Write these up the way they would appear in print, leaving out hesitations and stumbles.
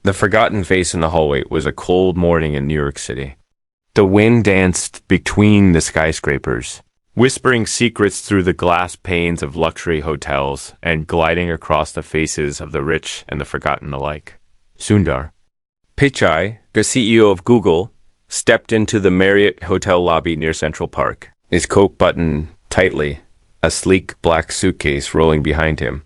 The forgotten face in the hallway was a cold morning in New York City. The wind danced between the skyscrapers, whispering secrets through the glass panes of luxury hotels and gliding across the faces of the rich and the forgotten alike. Sundar Pichai, the CEO of Google, stepped into the Marriott hotel lobby near Central Park, his coat buttoned tightly, a sleek black suitcase rolling behind him.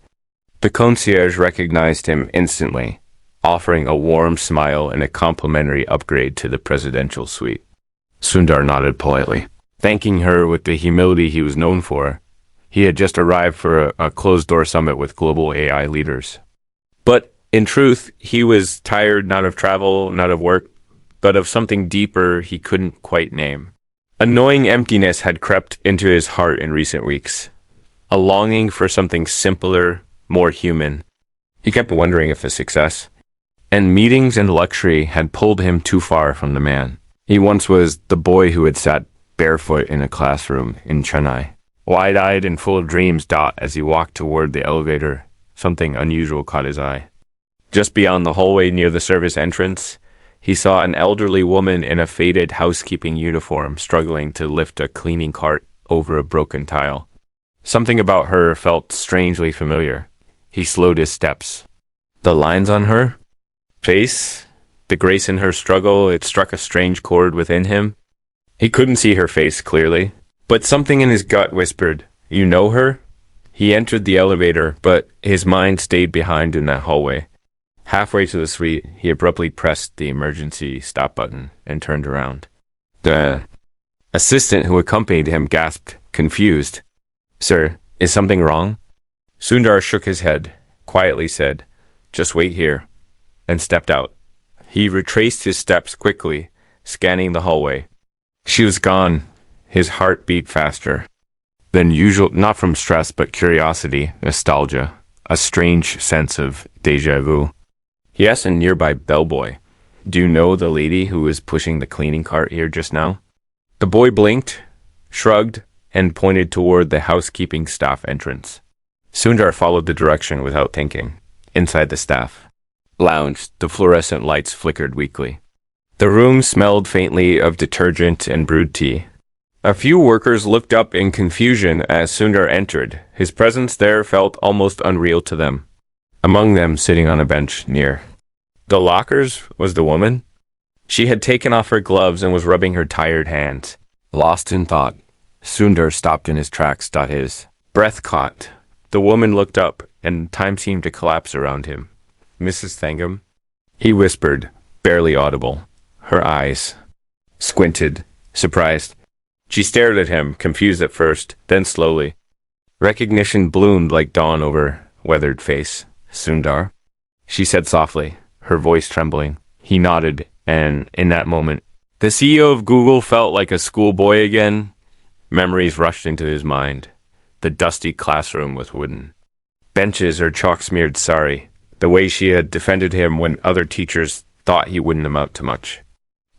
The concierge recognized him instantly, offering a warm smile and a complimentary upgrade to the presidential suite. Sundar nodded politely, thanking her with the humility he was known for. He had just arrived for a closed-door summit with global AI leaders. But in truth, he was tired not of travel, not of work, but of something deeper he couldn't quite name. A gnawing emptiness had crept into his heart in recent weeks, a longing for something simpler, more human. He kept wondering if a success and meetings and luxury had pulled him too far from the man. He once was the boy who had sat barefoot in a classroom in Chennai, wide-eyed and full of dreams. As he walked toward the elevator, something unusual caught his eye. Just beyond the hallway near the service entrance, he saw an elderly woman in a faded housekeeping uniform struggling to lift a cleaning cart over a broken tile. Something about her felt strangely familiar. He slowed his steps. The lines on her face, the grace in her struggle, it struck a strange chord within him. He couldn't see her face clearly, but something in his gut whispered, "You know her?" He entered the elevator, but his mind stayed behind in that hallway. Halfway to the suite, he abruptly pressed the emergency stop button and turned around. The assistant who accompanied him gasped, confused. "Sir, is something wrong?" Sundar shook his head, quietly said, "Just wait here," and stepped out. He retraced his steps quickly, scanning the hallway. She was gone. His heart beat faster than usual, not from stress, but curiosity, nostalgia, a strange sense of déjà vu. He asked a nearby bellboy, "Do you know the lady who was pushing the cleaning cart here just now?" The boy blinked, shrugged, and pointed toward the housekeeping staff entrance. Sundar followed the direction without thinking. Inside the staff lounge, the fluorescent lights flickered weakly. The room smelled faintly of detergent and brewed tea. A few workers looked up in confusion as Sundar entered. His presence there felt almost unreal to them. Among them, sitting on a bench near the lockers, was the woman. She had taken off her gloves and was rubbing her tired hands. Lost in thought, Sundar stopped in his tracks. His breath caught. The woman looked up, and time seemed to collapse around him. "Mrs. Thangam?" he whispered, barely audible. Her eyes squinted, surprised. She stared at him, confused at first, then slowly. Recognition bloomed like dawn over weathered face. "Sundar?" she said softly, her voice trembling. He nodded, and in that moment, the CEO of Google felt like a schoolboy again. Memories rushed into his mind. The dusty classroom with wooden benches or chalk-smeared sari, the way she had defended him when other teachers thought he wouldn't amount to much.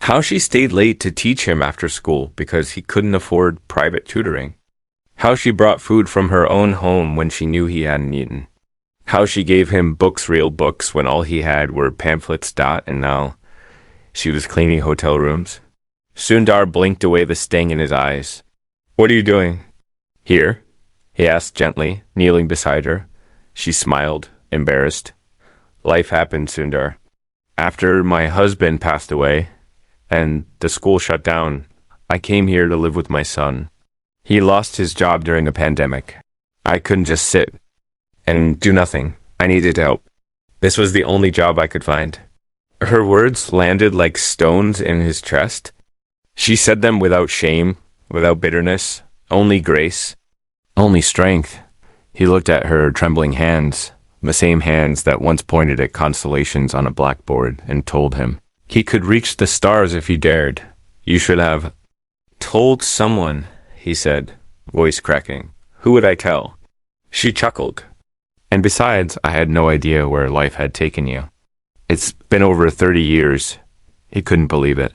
How she stayed late to teach him after school because he couldn't afford private tutoring. How she brought food from her own home when she knew he hadn't eaten. How she gave him books, real books, when all he had were pamphlets. And now she was cleaning hotel rooms. Sundar blinked away the sting in his eyes. "What are you doing here?" he asked gently, kneeling beside her. She smiled, embarrassed. "Life happened, Sundar. After my husband passed away and the school shut down, I came here to live with my son. He lost his job during a pandemic. I couldn't just sit and do nothing. I needed help. This was the only job I could find." Her words landed like stones in his chest. She said them without shame, without bitterness, only grace, only strength. He looked at her trembling hands, the same hands that once pointed at constellations on a blackboard, and told him he could reach the stars if he dared. "You should have told someone," he said, voice cracking. "Who would I tell?" She chuckled. "And besides, I had no idea where life had taken you. It's been over 30 years. He couldn't believe it.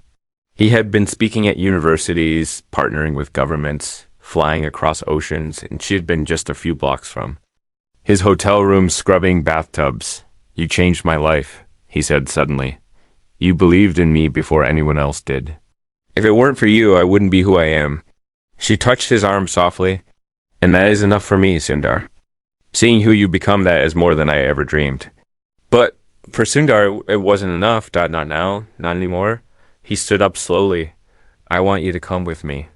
He had been speaking at universities, partnering with governments, flying across oceans, and she had been just a few blocks from his hotel room scrubbing bathtubs. "You changed my life," he said suddenly. You believed in me before anyone else did. If it weren't for you, I wouldn't be who I am. She touched his arm softly. And that is enough for me, Sundar. Seeing who you become, that is more than I ever dreamed. But for Sundar, it wasn't enough. Not now, not anymore. He stood up slowly. I want you to come with me.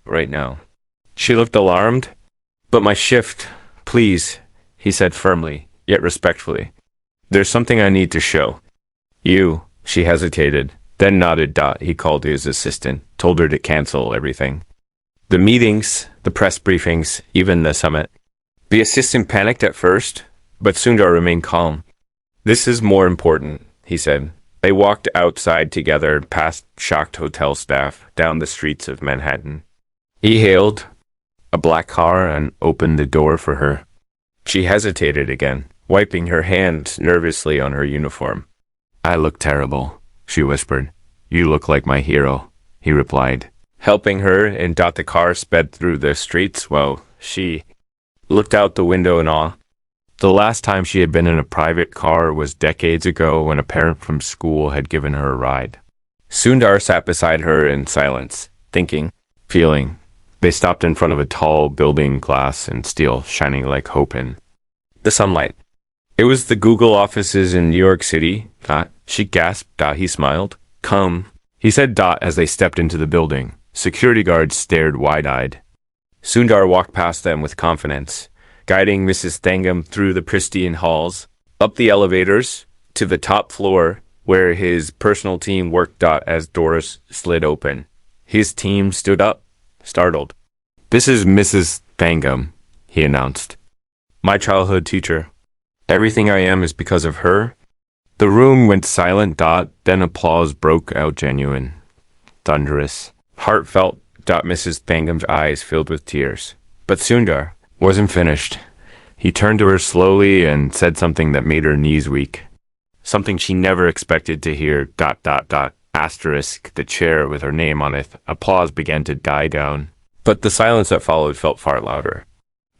Right now. She looked alarmed. But my shift, please, he said firmly, yet respectfully. There's something I need to show. You, she hesitated, then nodded. He called to his assistant, told her to cancel everything. The meetings, the press briefings, even the summit. The assistant panicked at first, but Sundar remained calm. This is more important, he said. They walked outside together, past shocked hotel staff, down the streets of Manhattan. He hailed a black car and opened the door for her. She hesitated again, wiping her hand nervously on her uniform. I look terrible, she whispered. You look like my hero, he replied, helping her, and the car sped through the streets while she looked out the window in awe. The last time she had been in a private car was decades ago when a parent from school had given her a ride. Sundar sat beside her in silence, thinking, feeling. They stopped in front of a tall building, glass and steel, shining like hope in the sunlight. It was the Google offices in New York City. She gasped. He smiled. Come, he said. As they stepped into the building. Security guards stared wide-eyed. Sundar walked past them with confidence, guiding Mrs. Thangam through the pristine halls, up the elevators, to the top floor, where his personal team worked. As doors slid open. His team stood up, startled. This is Mrs. Thangam, he announced. My childhood teacher. Everything I am is because of her. The room went silent. Then applause broke out, genuine, thunderous, heartfelt. Mrs. Thangam's eyes filled with tears. But Sundar wasn't finished. He turned to her slowly and said something that made her knees weak. Something she never expected to hear. Asterisk, the chair with her name on it. Applause began to die down. But the silence that followed felt far louder.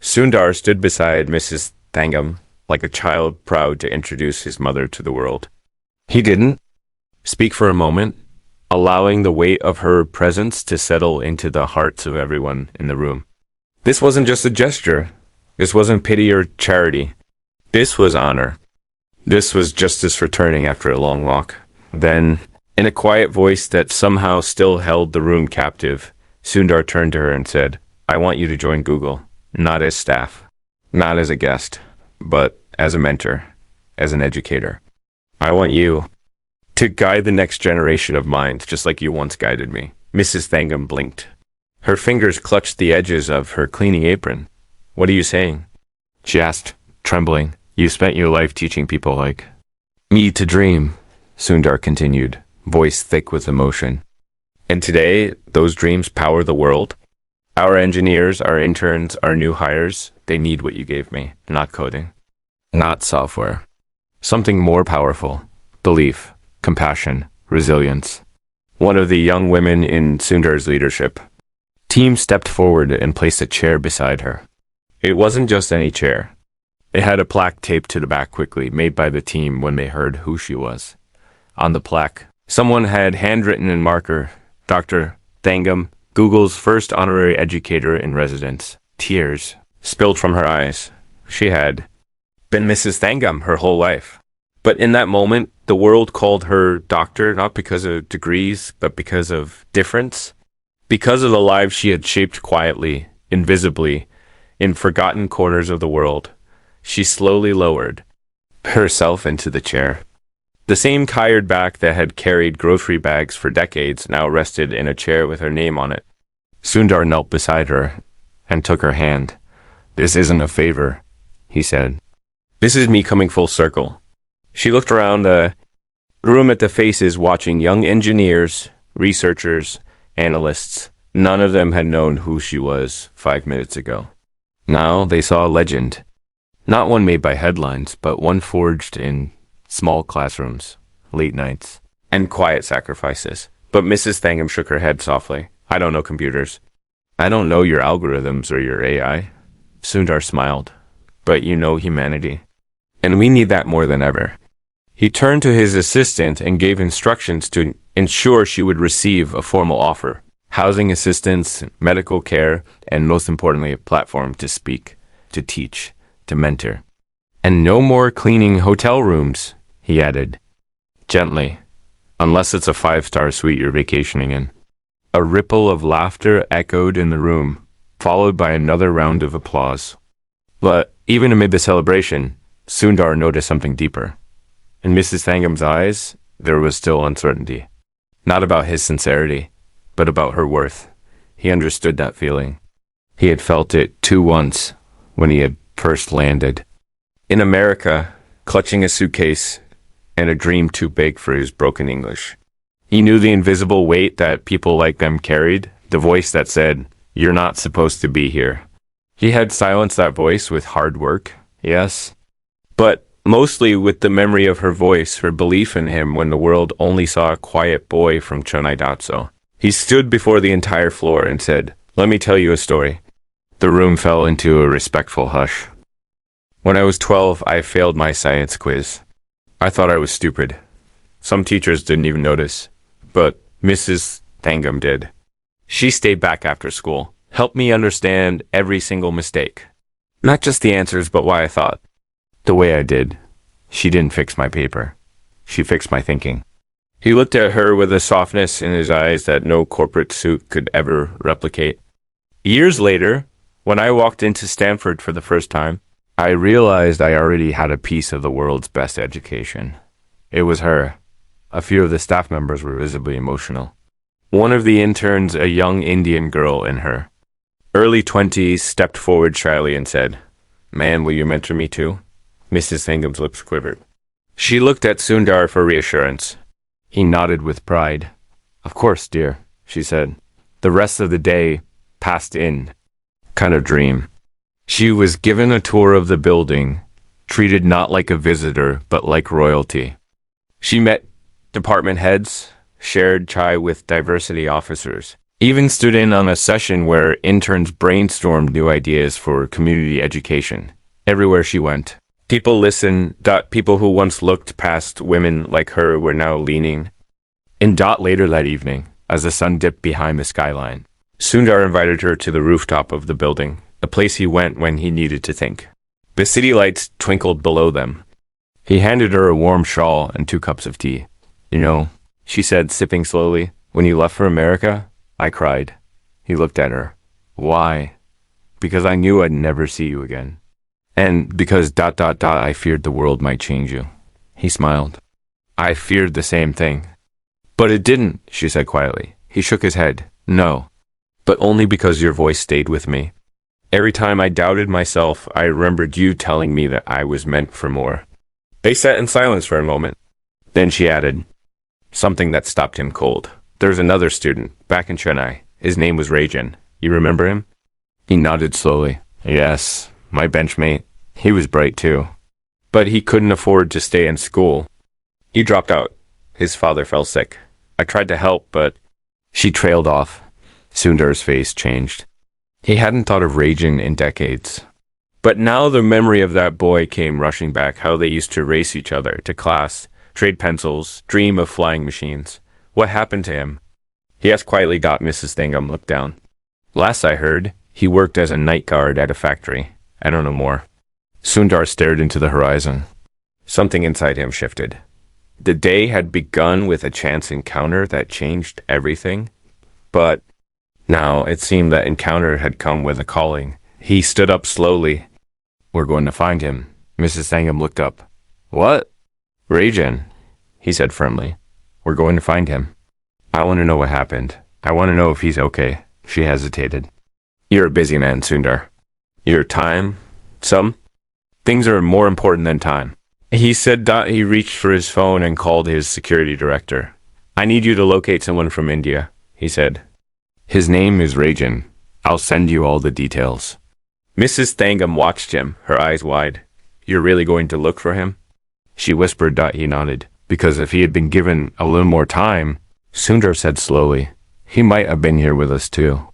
Sundar stood beside Mrs. Thangam, like a child proud to introduce his mother to the world. He didn't speak for a moment, allowing the weight of her presence to settle into the hearts of everyone in the room. This wasn't just a gesture. This wasn't pity or charity. This was honor. This was justice returning after a long walk. Then, in a quiet voice that somehow still held the room captive, Sundar turned to her and said, I want you to join Google, not as staff, not as a guest, but as a mentor, as an educator. I want you to guide the next generation of minds, just like you once guided me. Mrs. Thangam blinked. Her fingers clutched the edges of her cleaning apron. What are you saying? She asked, trembling. You spent your life teaching people like me to dream, Sundar continued, voice thick with emotion. And today, those dreams power the world. Our engineers, our interns, our new hires, they need what you gave me, not coding, not software. Something more powerful, belief, compassion, resilience. One of the young women in Sundar's leadership team stepped forward and placed a chair beside her. It wasn't just any chair. It had a plaque taped to the back quickly, made by the team when they heard who she was. On the plaque, someone had handwritten in marker, Dr. Thangam, Google's first honorary educator in residence. Tears spilled from her eyes. She had been Mrs. Thangam her whole life. But in that moment, the world called her doctor, not because of degrees, but because of difference. Because of the lives she had shaped quietly, invisibly, in forgotten corners of the world. She slowly lowered herself into the chair. The same tired back that had carried grocery bags for decades now rested in a chair with her name on it. Sundar knelt beside her and took her hand. This isn't a favor, he said. This is me coming full circle. She looked around the room at the faces watching young engineers, researchers, analysts. None of them had known who she was 5 minutes ago. Now they saw a legend. Not one made by headlines, but one forged in small classrooms, late nights, and quiet sacrifices. But Mrs. Thangam shook her head softly. I don't know computers. I don't know your algorithms or your AI. Sundar smiled. But you know humanity. And we need that more than ever. He turned to his assistant and gave instructions to ensure she would receive a formal offer, housing assistance, medical care, and most importantly, a platform to speak, to teach, to mentor. And no more cleaning hotel rooms, he added, gently, unless it's a 5-star suite you're vacationing in. A ripple of laughter echoed in the room, followed by another round of applause. But even amid the celebration, Sundar noticed something deeper. In Mrs. Thangum's eyes, there was still uncertainty. Not about his sincerity, but about her worth. He understood that feeling. He had felt it too once when he had first landed. In America, clutching a suitcase and a dream too big for his broken English. He knew the invisible weight that people like them carried, the voice that said, "You're not supposed to be here." He had silenced that voice with hard work, yes, but mostly with the memory of her voice, her belief in him when the world only saw a quiet boy from Chennai Datso. He stood before the entire floor and said, "Let me tell you a story." The room fell into a respectful hush. When I was 12, I failed my science quiz. I thought I was stupid. Some teachers didn't even notice, but Mrs. Thangum did. She stayed back after school, helped me understand every single mistake. Not just the answers, but why I thought the way I did. She didn't fix my paper. She fixed my thinking. He looked at her with a softness in his eyes that no corporate suit could ever replicate. Years later, when I walked into Stanford for the first time, I realized I already had a piece of the world's best education. It was her. A few of the staff members were visibly emotional. One of the interns, a young Indian girl in her early 20s, stepped forward shyly and said, "Man, will you mentor me too?" Mrs. Thangum's lips quivered. She looked at Sundar for reassurance. He nodded with pride. "Of course, dear," she said. The rest of the day passed in kind of dream. She was given a tour of the building, treated not like a visitor, but like royalty. She met department heads, shared chai with diversity officers, even stood in on a session where interns brainstormed new ideas for community education. Everywhere she went, people listened. People who once looked past women like her were now leaning. And later that evening, as the sun dipped behind the skyline, Sundar invited her to the rooftop of the building, a place he went when he needed to think. The city lights twinkled below them. He handed her a warm shawl and 2 cups of tea. "You know," she said, sipping slowly, "when you left for America, I cried." He looked at her. "Why?" "Because I knew I'd never see you again. And because ... I feared the world might change you." He smiled. "I feared the same thing." "But it didn't," she said quietly. He shook his head. "No, but only because your voice stayed with me. Every time I doubted myself, I remembered you telling me that I was meant for more." They sat in silence for a moment. Then she added something that stopped him cold. "There's another student, back in Chennai. His name was Rajan. You remember him?" He nodded slowly. "Yes, my benchmate. He was bright too. But he couldn't afford to stay in school. He dropped out. His father fell sick. I tried to help, but..." She trailed off. Sundar's face changed. He hadn't thought of Rajan in decades. But now the memory of that boy came rushing back, how they used to race each other to class, trade pencils, dream of flying machines. What happened to him? He asked quietly. Mrs. Thangum looked down. "Last I heard, he worked as a night guard at a factory. I don't know more." Sundar stared into the horizon. Something inside him shifted. The day had begun with a chance encounter that changed everything. But now it seemed that encounter had come with a calling. He stood up slowly. "We're going to find him." Mrs. Thangum looked up. "What?" "Rajan," he said firmly. "We're going to find him. I want to know what happened. I want to know if he's okay." She hesitated. "You're a busy man, Sundar. Your time, some things are more important than time." He said. He reached for his phone and called his security director. "I need you to locate someone from India," he said. "His name is Rajan. I'll send you all the details." Mrs. Thangum watched him, her eyes wide. "You're really going to look for him?" She whispered. He nodded. "Because if he had been given a little more time," Sundar said slowly, "he might have been here with us too."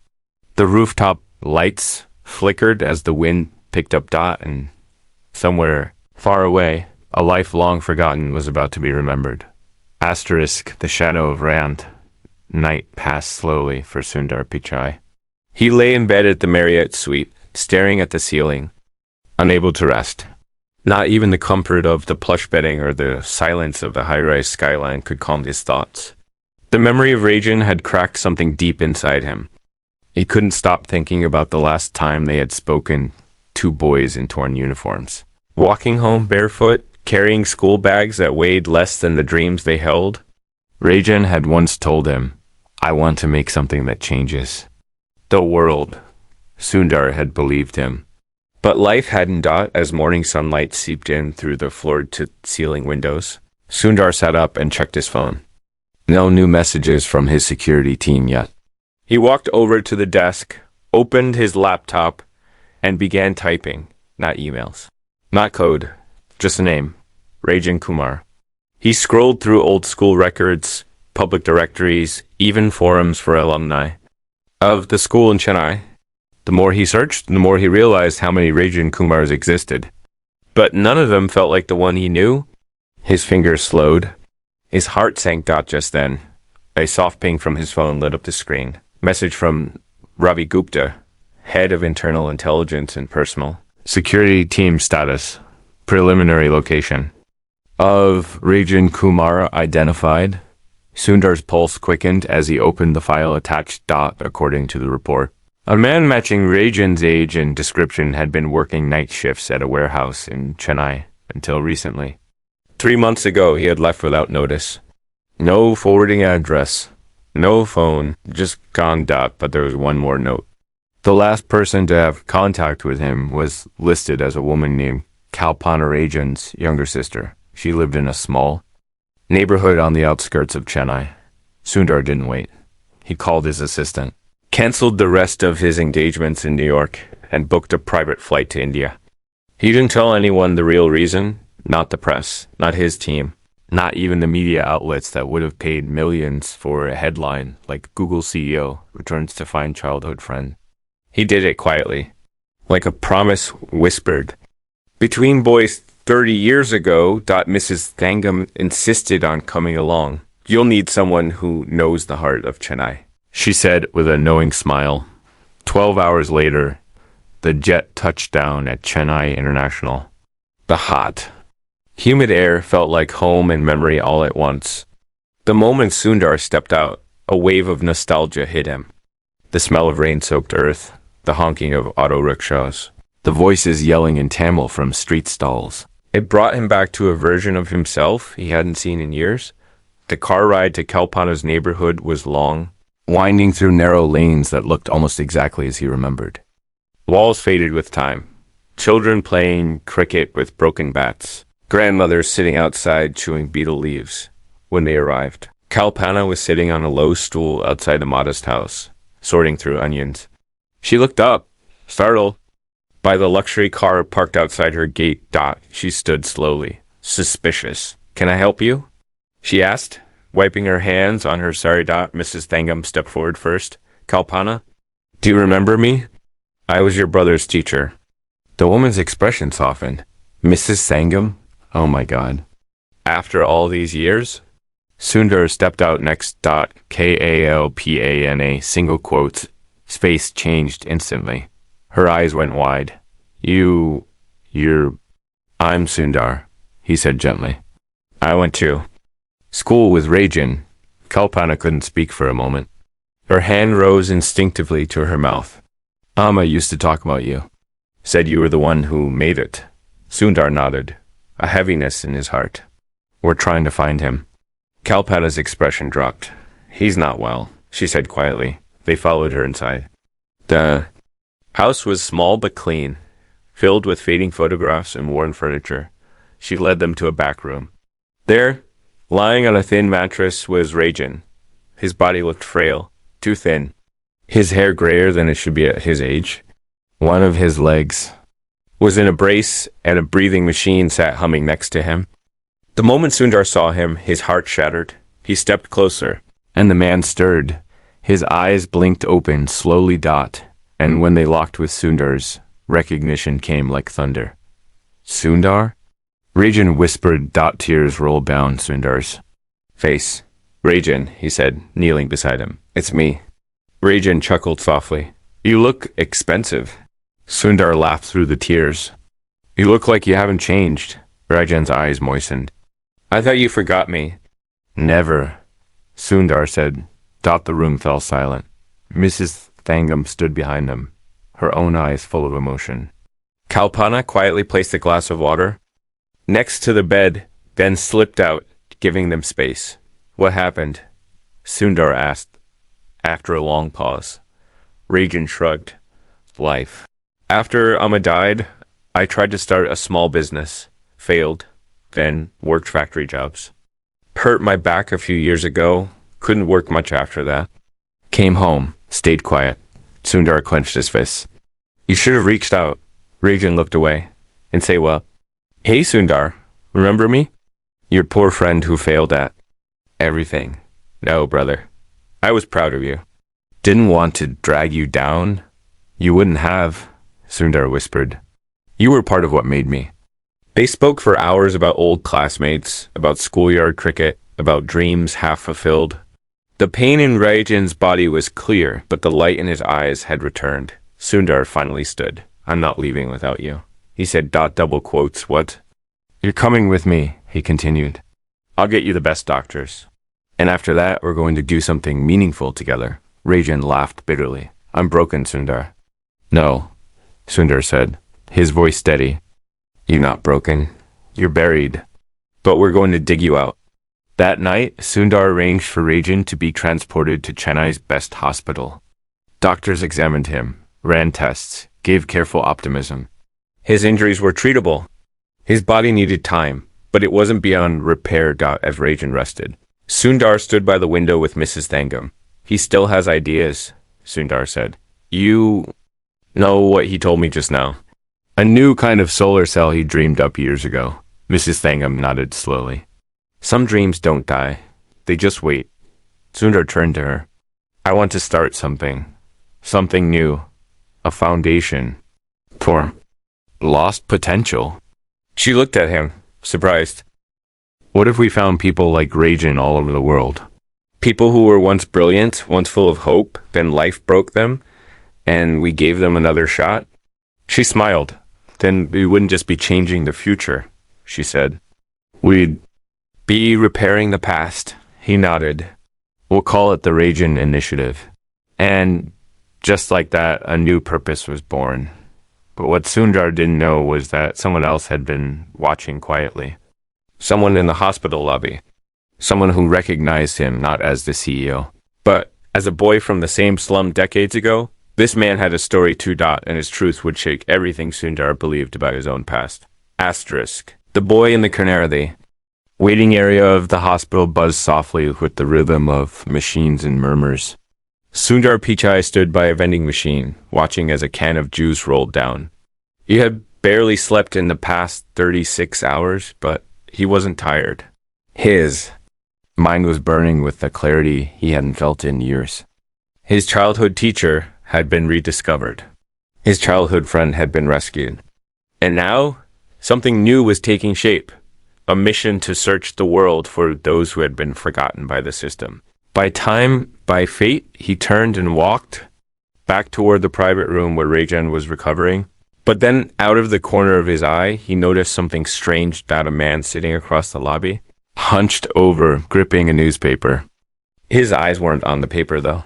The rooftop lights flickered as the wind picked up. And somewhere far away, A life long forgotten was about to be remembered. Asterisk, the shadow of Rand. Night passed slowly for Sundar Pichai. He lay in bed at the Marriott suite, staring at the ceiling, unable to rest. Not even the comfort of the plush bedding or the silence of the high-rise skyline could calm his thoughts. The memory of Rajan had cracked something deep inside him. He couldn't stop thinking about the last time they had spoken, two boys in torn uniforms. Walking home barefoot, carrying school bags that weighed less than the dreams they held. Rajan had once told him, "I want to make something that changes the world." Sundar had believed him. But life hadn't as morning sunlight seeped in through the floor-to-ceiling windows. Sundar sat up and checked his phone. No new messages from his security team yet. He walked over to the desk, opened his laptop, and began typing, not emails. Not code, just a name, Rajan Kumar. He scrolled through old school records, public directories, even forums for alumni of the school in Chennai. The more he searched, the more he realized how many Rajan Kumars existed. But none of them felt like the one he knew. His fingers slowed. His heart sank just then. A soft ping from his phone lit up the screen. Message from Ravi Gupta, head of internal intelligence and personal security team status. Preliminary location of Rajan Kumar identified. Sundar's pulse quickened as he opened the file attached. According to the report, a man matching Rajan's age and description had been working night shifts at a warehouse in Chennai until recently. 3 months ago, he had left without notice. No forwarding address, no phone, just gone. But there was one more note. The last person to have contact with him was listed as a woman named Kalpana Rajan's younger sister. She lived in a small neighborhood on the outskirts of Chennai. Sundar didn't wait. He called his assistant, canceled the rest of his engagements in New York, and booked a private flight to India. He didn't tell anyone the real reason. Not the press, not his team, not even the media outlets that would have paid millions for a headline like Google CEO returns to find childhood friend. He did it quietly, like a promise whispered. Between boys 30 years ago, Mrs. Thangam insisted on coming along. You'll need someone who knows the heart of Chennai, she said with a knowing smile. 12 hours later, the jet touched down at Chennai International. The hot, humid air felt like home and memory all at once. The moment Sundar stepped out, a wave of nostalgia hit him. The smell of rain-soaked earth, the honking of auto rickshaws, the voices yelling in Tamil from street stalls. It brought him back to a version of himself he hadn't seen in years. The car ride to Kalpana's neighborhood was long, winding through narrow lanes that looked almost exactly as he remembered. Walls faded with time. Children playing cricket with broken bats. Grandmothers sitting outside chewing beetle leaves. When they arrived, Kalpana was sitting on a low stool outside the modest house, sorting through onions. She looked up, startled, by the luxury car parked outside her gate. She stood slowly, suspicious. "Can I help you?" she asked, wiping her hands on her sari. Mrs. Thangam stepped forward first. "Kalpana, do you remember me? I was your brother's teacher." The woman's expression softened. "Mrs. Thangam? Oh my God. After all these years?" Sundar stepped out next. Kalpana, single quotes. His face changed instantly. Her eyes went wide. I'm Sundar," he said gently. "I went to school with Rajan." Kalpana couldn't speak for a moment. Her hand rose instinctively to her mouth. "Amma used to talk about you. Said you were the one who made it." Sundar nodded, a heaviness in his heart. "We're trying to find him." Kalpana's expression dropped. "He's not well," she said quietly. They followed her inside. The house was small but clean, filled with fading photographs and worn furniture. She led them to a back room. There, lying on a thin mattress, was Rajan. His body looked frail, too thin. His hair grayer than it should be at his age. One of his legs was in a brace, and a breathing machine sat humming next to him. The moment Sundar saw him, his heart shattered. He stepped closer, and the man stirred. His eyes blinked open, slowly. And when they locked with Sundar's, recognition came like thunder. "Sundar?" Rajan whispered. Tears rolled down Sundar's face. Rajan, he said, kneeling beside him. It's me. Rajan chuckled softly. You look expensive. Sundar laughed through the tears. You look like you haven't changed. Rajan's eyes moistened. I thought you forgot me. Never, Sundar said. The room fell silent. Mrs. Thangam stood behind them, her own eyes full of emotion. Kalpana quietly placed a glass of water next to the bed, then slipped out, giving them space. What happened? Sundar asked, after a long pause. Rajan shrugged. Life. After Amma died, I tried to start a small business. Failed. Then worked factory jobs. Hurt my back a few years ago. Couldn't work much after that. Came home. Stayed quiet. Sundar clenched his fists. You should have reached out. Rajan looked away. And say what? Hey Sundar, remember me? Your poor friend who failed at everything. No, brother. I was proud of you. Didn't want to drag you down. You wouldn't have, Sundar whispered. You were part of what made me. They spoke for hours about old classmates, about schoolyard cricket, about dreams half fulfilled. The pain in Rajan's body was clear, but the light in his eyes had returned. Sundar finally stood. I'm not leaving without you. He said. Double quotes. What? You're coming with me, he continued. I'll get you the best doctors. And after that, we're going to do something meaningful together. Rajan laughed bitterly. I'm broken, Sundar. No, Sundar said, his voice steady. You're not broken. You're buried. But we're going to dig you out. That night, Sundar arranged for Rajan to be transported to Chennai's best hospital. Doctors examined him, ran tests, gave careful optimism. His injuries were treatable. His body needed time, but it wasn't beyond repair. As Rajan rested, Sundar stood by the window with Mrs. Thangam. He still has ideas, Sundar said. You know what he told me just now? A new kind of solar cell he dreamed up years ago. Mrs. Thangam nodded slowly. Some dreams don't die. They just wait. Sundar turned to her. I want to start something. Something new. A foundation. For lost potential. She looked at him, surprised. What if we found people like Rajan all over the world? People who were once brilliant, once full of hope, then life broke them, and we gave them another shot? She smiled. Then we wouldn't just be changing the future, she said. We'd be repairing the past. He nodded. We'll call it the Rajan Initiative. And just like that, a new purpose was born. But what Sundar didn't know was that someone else had been watching quietly. Someone in the hospital lobby. Someone who recognized him not as the CEO, but as a boy from the same slum decades ago. This man had a story too. And his truth would shake everything Sundar believed about his own past. Asterisk. The boy in the Canary waiting area of the hospital buzzed softly with the rhythm of machines and murmurs. Sundar Pichai stood by a vending machine, watching as a can of juice rolled down. He had barely slept in the past 36 hours, but he wasn't tired. His mind was burning with the clarity he hadn't felt in years. His childhood teacher had been rediscovered. His childhood friend had been rescued. And now, something new was taking shape. A mission to search the world for those who had been forgotten by the system. By time, by fate, he turned and walked back toward the private room where Rajan was recovering. But then, out of the corner of his eye, he noticed something strange about a man sitting across the lobby, hunched over, gripping a newspaper. His eyes weren't on the paper, though.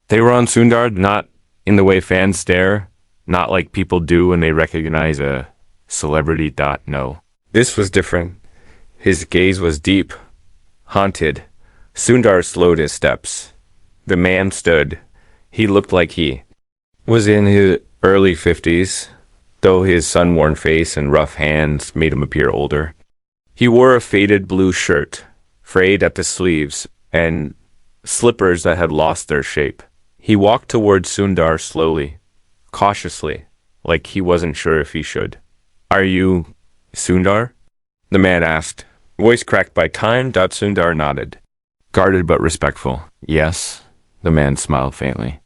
They were on Sundar, not in the way fans stare, not like people do when they recognize a celebrity. No. This was different. His gaze was deep, haunted. Sundar slowed his steps. The man stood. He looked like he was in his early 50s, though his sun-worn face and rough hands made him appear older. He wore a faded blue shirt, frayed at the sleeves, and slippers that had lost their shape. He walked toward Sundar slowly, cautiously, like he wasn't sure if he should. Are you Sundar? The man asked, voice cracked by time. Sundar nodded, guarded but respectful. Yes, the man smiled faintly.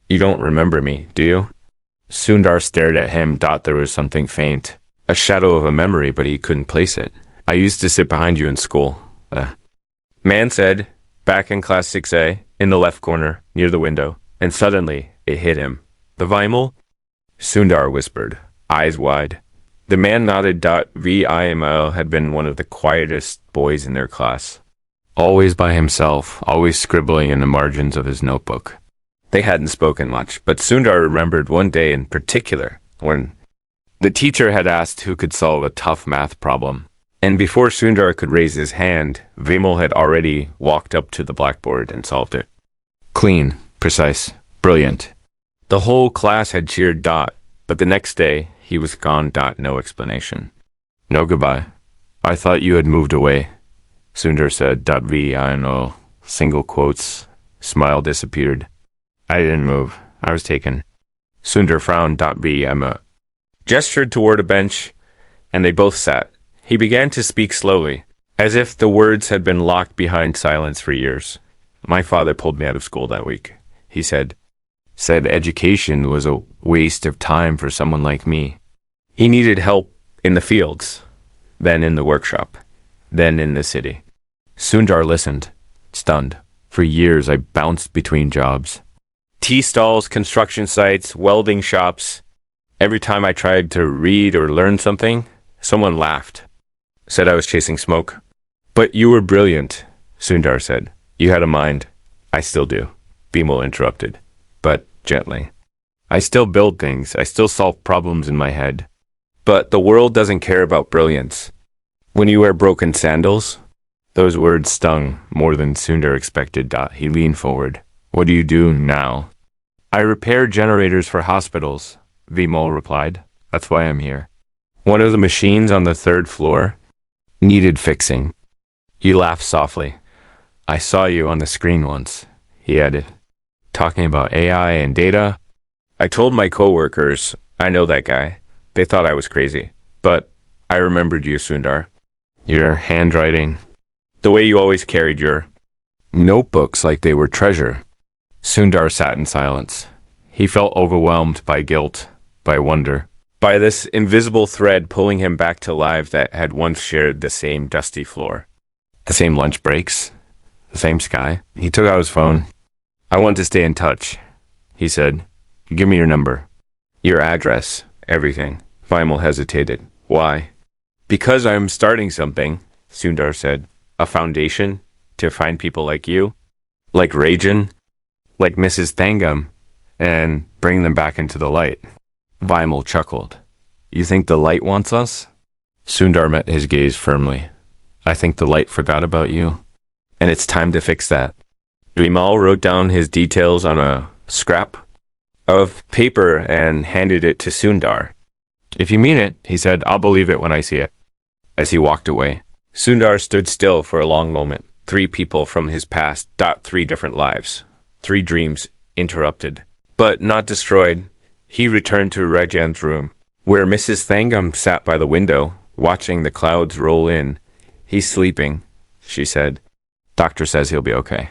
You don't remember me, do you? Sundar stared at him. There was something faint, a shadow of a memory, but he couldn't place it. I used to sit behind you in school. Man said, back in class 6A, in the left corner, near the window, and suddenly it hit him. The Vimal? Sundar whispered, eyes wide. The man nodded. Vimal had been one of the quietest boys in their class. Always by himself, always scribbling in the margins of his notebook. They hadn't spoken much, but Sundar remembered one day in particular when the teacher had asked who could solve a tough math problem. And before Sundar could raise his hand, Vimal had already walked up to the blackboard and solved it. Clean, precise, brilliant. The whole class had cheered. But the next day, he was gone. No explanation. No goodbye. I thought you had moved away, Sundar said. I know. Single quotes. Smile disappeared. I didn't move. I was taken. Sundar frowned. Emma gestured toward a bench, and they both sat. He began to speak slowly, as if the words had been locked behind silence for years. My father pulled me out of school that week, he said. Said education was a waste of time for someone like me. He needed help in the fields, then in the workshop, then in the city. Sundar listened, stunned. For years I bounced between jobs. Tea stalls, construction sites, welding shops. Every time I tried to read or learn something, someone laughed. Said I was chasing smoke. But you were brilliant, Sundar said. You had a mind. I still do, Bimal interrupted, but gently. I still build things. I still solve problems in my head. But the world doesn't care about brilliance. When you wear broken sandals? Those words stung more than Sundar expected. He leaned forward. What do you do now? I repair generators for hospitals, Vimal replied. That's why I'm here. One of the machines on the third floor needed fixing. You laughed softly. I saw you on the screen once, he added, talking about AI and data. I told my coworkers, I know that guy. They thought I was crazy. But I remembered you, Sundar. Your handwriting. The way you always carried your notebooks like they were treasure. Sundar sat in silence. He felt overwhelmed by guilt, by wonder, by this invisible thread pulling him back to lives that had once shared the same dusty floor. The same lunch breaks, the same sky. He took out his phone. I want to stay in touch, he said. Give me your number. Your address, everything. Vimal hesitated. Why? Because I'm starting something, Sundar said. A foundation to find people like you, like Rajan, like Mrs. Thangam, and bring them back into the light. Vimal chuckled. You think the light wants us? Sundar met his gaze firmly. I think the light forgot about you, and it's time to fix that. Vimal wrote down his details on a scrap of paper and handed it to Sundar. If you mean it, he said, I'll believe it when I see it. As he walked away, Sundar stood still for a long moment. 3 people from his past. 3 different lives. 3 dreams interrupted, but not destroyed. He returned to Rajan's room, where Mrs. Thangam sat by the window, watching the clouds roll in. He's sleeping, she said. Doctor says he'll be okay.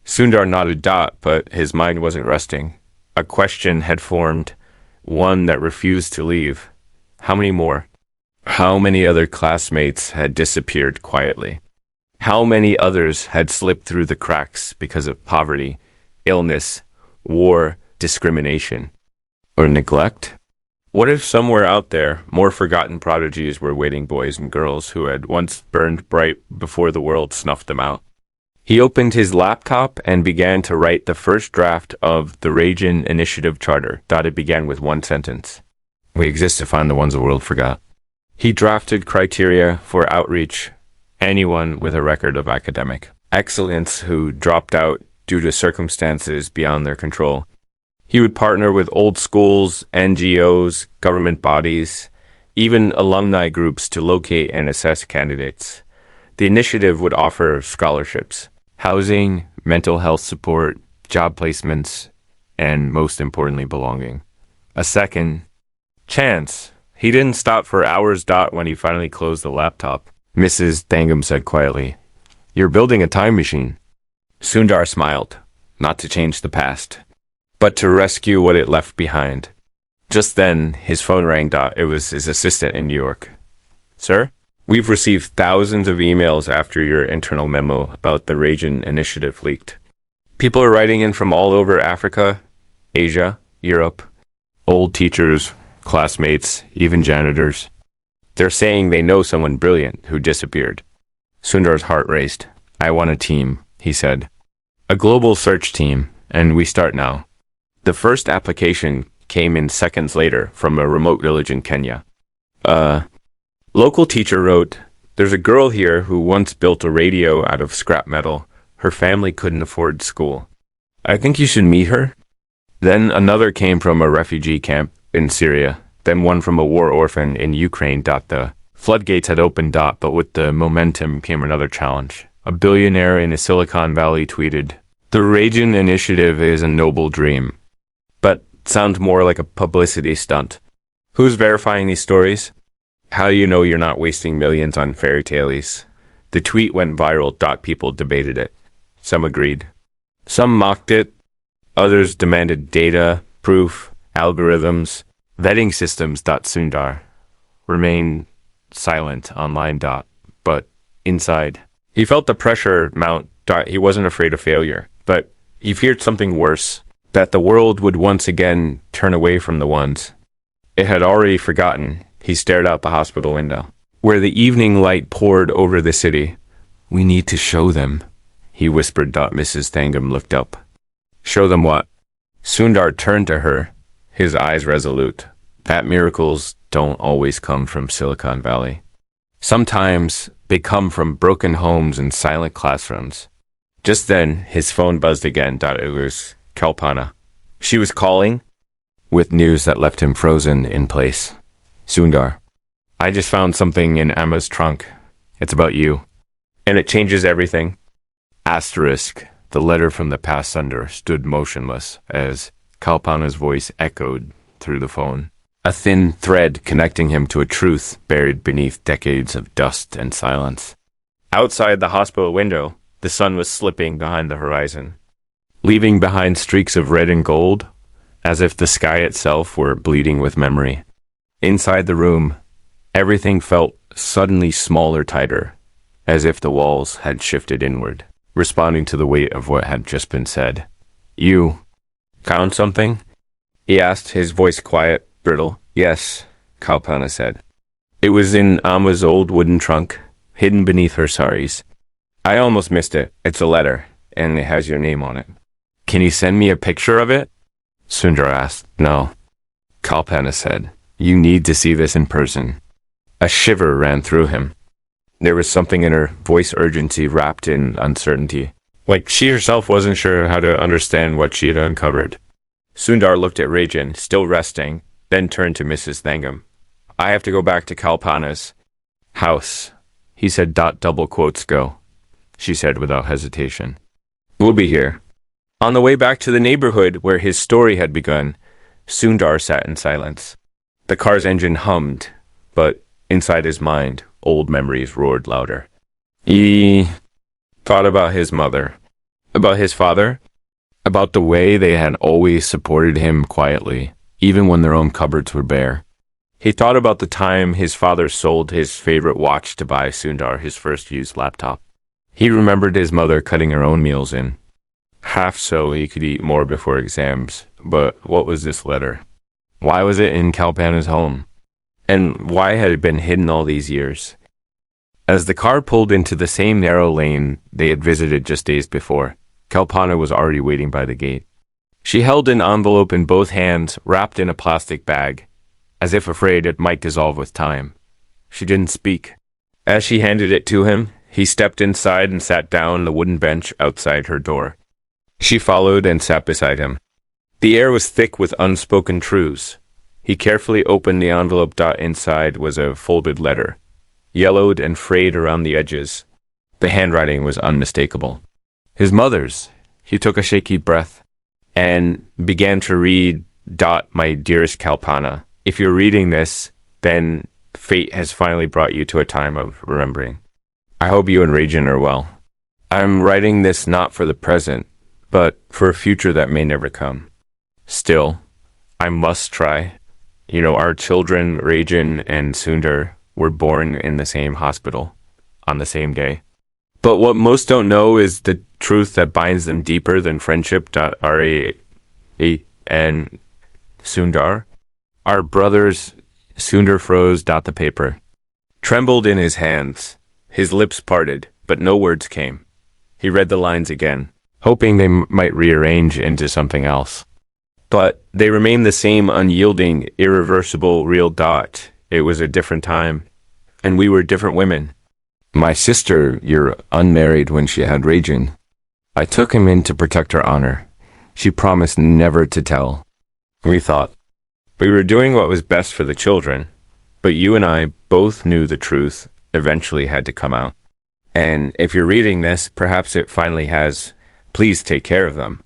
Sundar nodded. But his mind wasn't resting. A question had formed, one that refused to leave. How many more? How many other classmates had disappeared quietly? How many others had slipped through the cracks because of poverty, illness, war, discrimination, or neglect? What if somewhere out there, more forgotten prodigies were waiting boys and girls who had once burned bright before the world snuffed them out? He opened his laptop and began to write the first draft of the Rajan Initiative Charter. It began with one sentence. We exist to find the ones the world forgot. He drafted criteria for outreach. Anyone with a record of academic excellence who dropped out due to circumstances beyond their control. He would partner with old schools, NGOs, government bodies, even alumni groups to locate and assess candidates. The initiative would offer scholarships, housing, mental health support, job placements, and most importantly, belonging. A second chance. He didn't stop for hours. When he finally closed the laptop, Mrs. Thangam said quietly, You're building a time machine. Sundar smiled, not to change the past, but to rescue what it left behind. Just then, his phone rang. It was his assistant in New York. Sir? We've received thousands of emails after your internal memo about the Ragin initiative leaked. People are writing in from all over Africa, Asia, Europe, old teachers, classmates, even janitors. They're saying they know someone brilliant who disappeared. Sundar's heart raced. I want a team, he said. A global search team, and we start now. The first application came in seconds later from a remote village in Kenya. Local teacher wrote, there's a girl here who once built a radio out of scrap metal. Her family couldn't afford school. I think you should meet her. Then another came from a refugee camp in Syria, then one from a war orphan in Ukraine. The floodgates had opened. But with the momentum came another challenge. A billionaire in Silicon Valley tweeted, the Ragin initiative is a noble dream, but sounds more like a publicity stunt. Who's verifying these stories? How do you know you're not wasting millions on fairy tales? The tweet went viral. People debated it. Some agreed. Some mocked it. Others demanded data, proof, algorithms, vetting systems. Sundar remained silent online. But inside, he felt the pressure mount. He wasn't afraid of failure, but he feared something worse, that the world would once again turn away from the ones it had already forgotten. He stared out the hospital window, where the evening light poured over the city. We need to show them, he whispered. Mrs. Thangam looked up. Show them what? Sundar turned to her, his eyes resolute. That miracles don't always come from Silicon Valley. Sometimes they come from broken homes and silent classrooms. Just then, his phone buzzed again. It was Kalpana. She was calling with news that left him frozen in place. Sundar, I just found something in Emma's trunk. It's about you. And it changes everything. Asterisk. The letter from the past Sundar stood motionless as Kalpana's voice echoed through the phone. A thin thread connecting him to a truth buried beneath decades of dust and silence. Outside the hospital window, the sun was slipping behind the horizon, leaving behind streaks of red and gold, as if the sky itself were bleeding with memory. Inside the room, everything felt suddenly smaller, tighter, as if the walls had shifted inward, responding to the weight of what had just been said. You found something? He asked, his voice quiet, brittle. Yes, Kalpana said. It was in Amma's old wooden trunk, hidden beneath her saris. I almost missed it. It's a letter, and it has your name on it. Can you send me a picture of it? Sundar asked. No, Kalpana said. You need to see this in person. A shiver ran through him. There was something in her voice, urgency wrapped in uncertainty. Like she herself wasn't sure how to understand what she had uncovered. Sundar looked at Ragin, still resting, then turned to Mrs. Thangam. I have to go back to Kalpana's house, he said. Double quotes go, she said without hesitation. We'll be here. On the way back to the neighborhood where his story had begun, Sundar sat in silence. The car's engine hummed, but inside his mind, old memories roared louder. He thought about his mother, about his father, about the way they had always supported him quietly, even when their own cupboards were bare. He thought about the time his father sold his favorite watch to buy Sundar his first used laptop. He remembered his mother cutting her own meals in, half so he could eat more before exams. But what was this letter? Why was it in Kalpana's home? And why had it been hidden all these years? As the car pulled into the same narrow lane they had visited just days before, Kalpana was already waiting by the gate. She held an envelope in both hands, wrapped in a plastic bag, as if afraid it might dissolve with time. She didn't speak. As she handed it to him, he stepped inside and sat down on the wooden bench outside her door. She followed and sat beside him. The air was thick with unspoken truths. He carefully opened the envelope. Inside was a folded letter, yellowed and frayed around the edges. The handwriting was unmistakable. His mother's. He took a shaky breath and began to read. My dearest Kalpana, if you're reading this, then fate has finally brought you to a time of remembering. I hope you and Ragin are well. I'm writing this not for the present, but for a future that may never come. Still, I must try. Our children, Ragin and Sundar, were born in the same hospital on the same day. But what most don't know is the truth that binds them deeper than friendship. And Sundar. Our brothers. Sundar froze. The paper trembled in his hands. His lips parted, but no words came. He read the lines again, hoping they might rearrange into something else. But they remained the same unyielding, irreversible real. It was a different time, and we were different women. My sister, you're unmarried when she had Rajan. I took him in to protect her honor. She promised never to tell. We thought we were doing what was best for the children, but you and I both knew the truth eventually had to come out. And if you're reading this, perhaps it finally has. Please take care of them.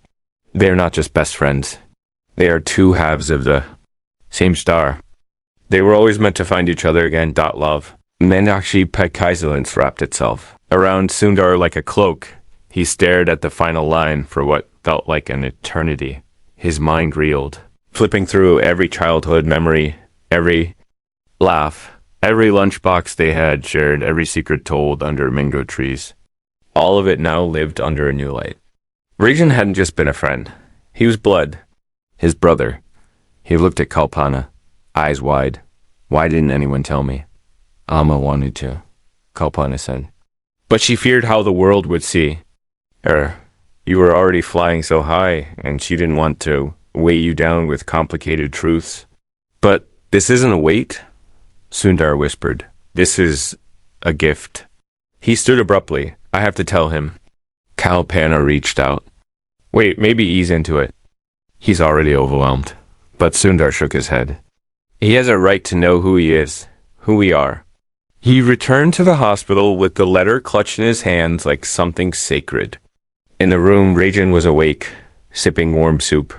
They're not just best friends. They are two halves of the same star. They were always meant to find each other again. Love. Meenakshi pichai silence wrapped itself around Sundar like a cloak. He stared at the final line for what felt like an eternity. His mind reeled, flipping through every childhood memory, every laugh, every lunchbox they had shared, every secret told under mango trees. All of it now lived under a new light. Rajan hadn't just been a friend. He was blood. His brother. He looked at Kalpana, eyes wide. Why didn't anyone tell me? Amma wanted to, Kalpana said. But she feared how the world would see. You were already flying so high, and she didn't want to weigh you down with complicated truths. But this isn't a weight, Sundar whispered. This is a gift. He stood abruptly. I have to tell him. Kalpana reached out. Wait, maybe ease into it. He's already overwhelmed. But Sundar shook his head. He has a right to know who he is, who we are. He returned to the hospital with the letter clutched in his hands like something sacred. In the room, Rajan was awake, sipping warm soup,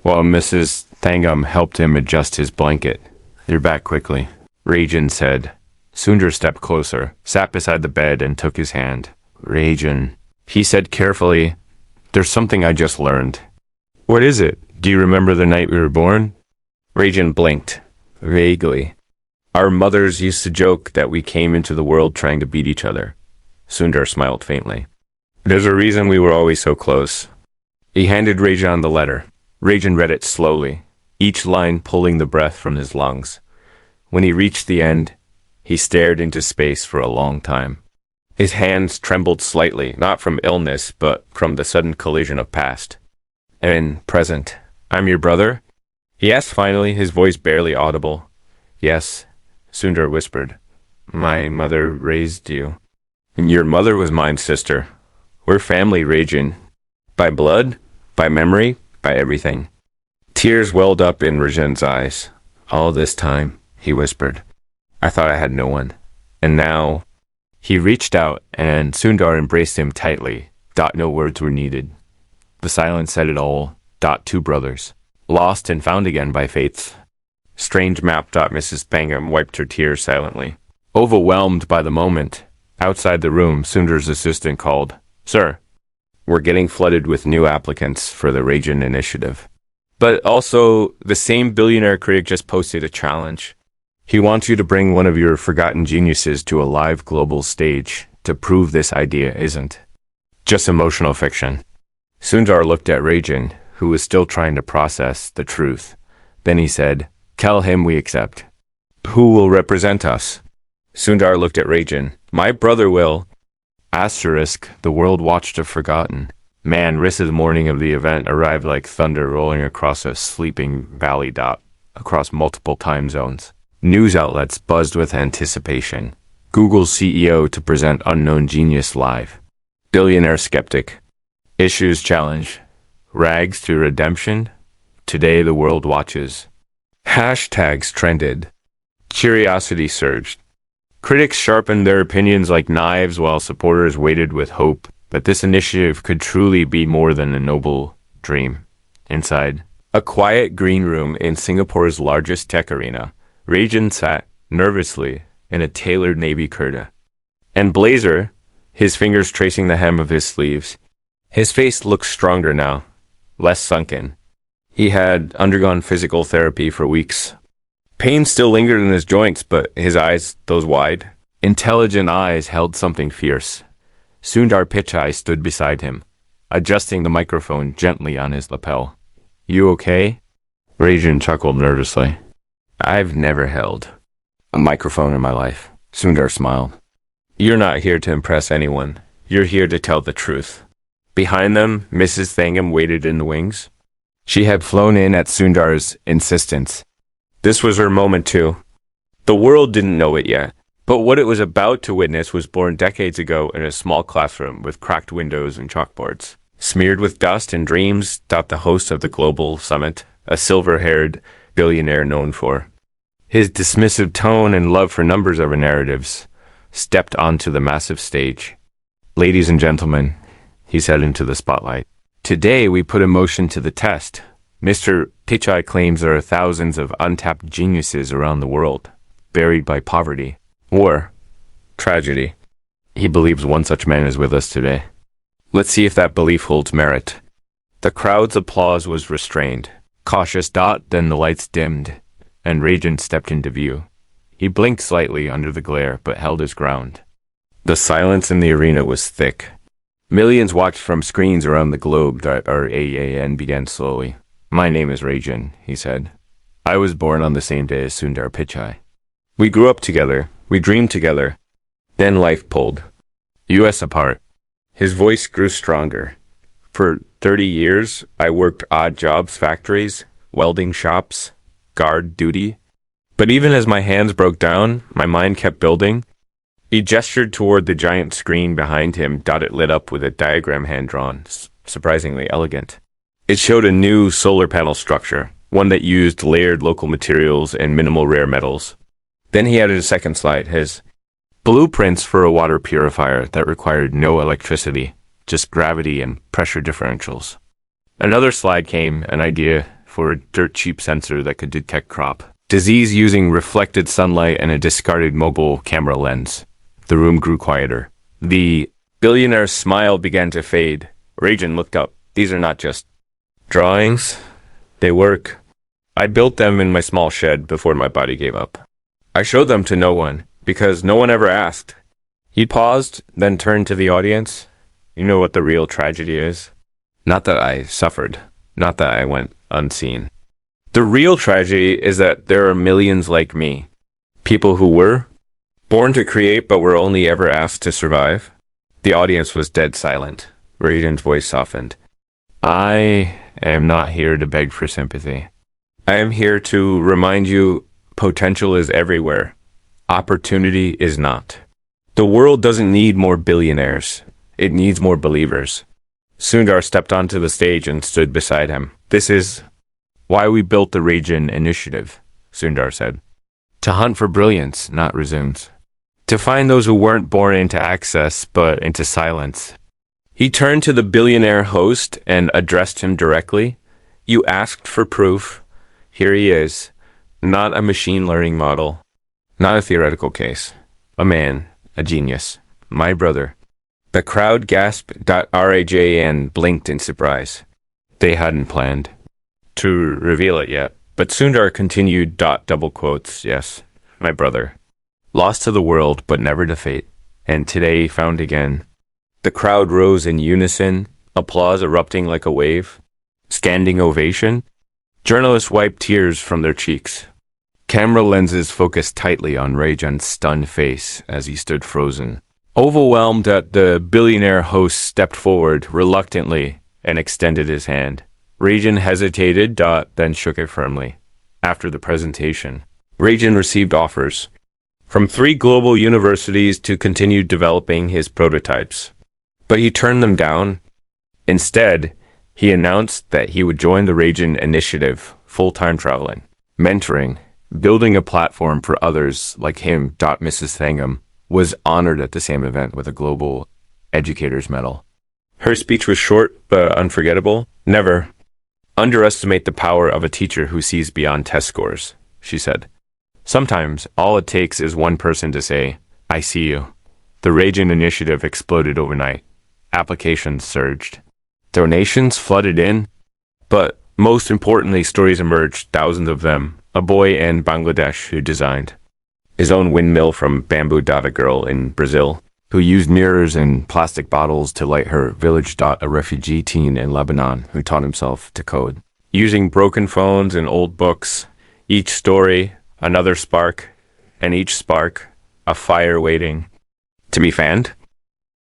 while Mrs. Thangam helped him adjust his blanket. You're back quickly, Rajan said. Sundar stepped closer, sat beside the bed, and took his hand. Rajan, he said carefully, there's something I just learned. What is it? Do you remember the night we were born? Rajan blinked, vaguely. Our mothers used to joke that we came into the world trying to beat each other. Sundar smiled faintly. There's a reason we were always so close. He handed Rajan the letter. Rajan read it slowly, each line pulling the breath from his lungs. When he reached the end, he stared into space for a long time. His hands trembled slightly, not from illness, but from the sudden collision of past and present. I'm your brother? He asked finally, his voice barely audible. Yes, Sundar whispered. My mother raised you. And your mother was my sister. We're family, Rajan. By blood, by memory, by everything. Tears welled up in Rajan's eyes. All this time, he whispered, I thought I had no one. And now, he reached out and Sundar embraced him tightly. No words were needed. The silence said it all. Two brothers, lost and found again by fates. Strange map. Mrs. Thangam wiped her tears silently. Overwhelmed by the moment, outside the room, Sundar's assistant called. Sir, we're getting flooded with new applicants for the Rajan initiative. But also, the same billionaire critic just posted a challenge. He wants you to bring one of your forgotten geniuses to a live global stage to prove this idea isn't just emotional fiction. Sundar looked at Rajan, who was still trying to process the truth. Then he said, tell him we accept. Who will represent us? Sundar looked at Rajan. My brother will. Asterisk, the world watched a forgotten. Man, the morning of the event arrived like thunder rolling across a sleeping valley. Across multiple time zones. News outlets buzzed with anticipation. Google's CEO to present unknown genius live. Billionaire skeptic. Issues challenge. Rags to redemption. Today the world watches. Hashtags trended. Curiosity surged. Critics sharpened their opinions like knives while supporters waited with hope that this initiative could truly be more than a noble dream. Inside, a quiet green room in Singapore's largest tech arena, Rajan sat nervously in a tailored navy kurta and blazer, his fingers tracing the hem of his sleeves. His face looked stronger now, less sunken. He had undergone physical therapy for weeks. Pain still lingered in his joints, but his eyes, those wide, intelligent eyes, held something fierce. Sundar Pichai stood beside him, adjusting the microphone gently on his lapel. "You okay?" Rajan chuckled nervously. "I've never held a microphone in my life." Sundar smiled. "You're not here to impress anyone. You're here to tell the truth." Behind them, Mrs. Thangham waited in the wings. She had flown in at Sundar's insistence. This was her moment too. The world didn't know it yet, but what it was about to witness was born decades ago in a small classroom with cracked windows and chalkboards. Smeared with dust and dreams, the host of the global summit, a silver-haired billionaire known for his dismissive tone and love for numbers over narratives, stepped onto the massive stage. "Ladies and gentlemen," he said into the spotlight, "today we put emotion to the test. Mr. Pichai claims there are thousands of untapped geniuses around the world, buried by poverty, war, tragedy. He believes one such man is with us today. Let's see if that belief holds merit." The crowd's applause was restrained. Cautious then the lights dimmed, and Rajan stepped into view. He blinked slightly under the glare, but held his ground. The silence in the arena was thick. Millions watched from screens around the globe. Rajan began slowly. "My name is Rajan," he said. "I was born on the same day as Sundar Pichai. We grew up together. We dreamed together. Then life pulled us apart." His voice grew stronger. "For 30 years, I worked odd jobs, factories, welding shops, guard duty. But even as my hands broke down, my mind kept building." He gestured toward the giant screen behind him, it lit up with a diagram hand-drawn, surprisingly elegant. It showed a new solar panel structure, one that used layered local materials and minimal rare metals. Then he added a second slide, his blueprints for a water purifier that required no electricity, just gravity and pressure differentials. Another slide came, an idea for a dirt-cheap sensor that could detect crop disease using reflected sunlight and a discarded mobile camera lens. The room grew quieter. The billionaire's smile began to fade. Rajan looked up. "These are not just drawings. They work. I built them in my small shed before my body gave up. I showed them to no one, because no one ever asked." He paused, then turned to the audience. "You know what the real tragedy is? Not that I suffered, not that I went unseen. The real tragedy is that there are millions like me, people who were born to create but were only ever asked to survive." The audience was dead silent. Rajan's voice softened. "I am not here to beg for sympathy. I am here to remind you potential is everywhere. Opportunity is not. The world doesn't need more billionaires. It needs more believers." Sundar stepped onto the stage and stood beside him. "This is why we built the Rajan Initiative," Sundar said. "To hunt for brilliance, not resumes. To find those who weren't born into access, but into silence." He turned to the billionaire host and addressed him directly. "You asked for proof. Here he is. Not a machine learning model. Not a theoretical case. A man, a genius. My brother." The crowd gasped. Rajan blinked in surprise. They hadn't planned to reveal it yet. But Sundar continued. Double quotes. "Yes, my brother. Lost to the world, but never to fate. And today found again." The crowd rose in unison, applause erupting like a wave. Standing ovation. Journalists wiped tears from their cheeks. Camera lenses focused tightly on Rajan's stunned face as he stood frozen. Overwhelmed, the billionaire host stepped forward reluctantly and extended his hand. Rajan hesitated, then shook it firmly. After the presentation, Rajan received offers from 3 global universities to continue developing his prototypes. But he turned them down. Instead, he announced that he would join the Rajan Initiative, full-time traveling, mentoring, building a platform for others like him. Mrs. Thangham was honored at the same event with a Global Educators Medal. Her speech was short but unforgettable. "Never underestimate the power of a teacher who sees beyond test scores," she said. "Sometimes all it takes is one person to say, 'I see you.'" The Rajan Initiative exploded overnight. Applications surged. Donations flooded in. But most importantly, stories emerged, thousands of them, a boy in Bangladesh who designed his own windmill from bamboo. A girl in Brazil who used mirrors and plastic bottles to light her village. A refugee teen in Lebanon who taught himself to code. Using broken phones and old books, each story another spark, and each spark a fire waiting to be fanned.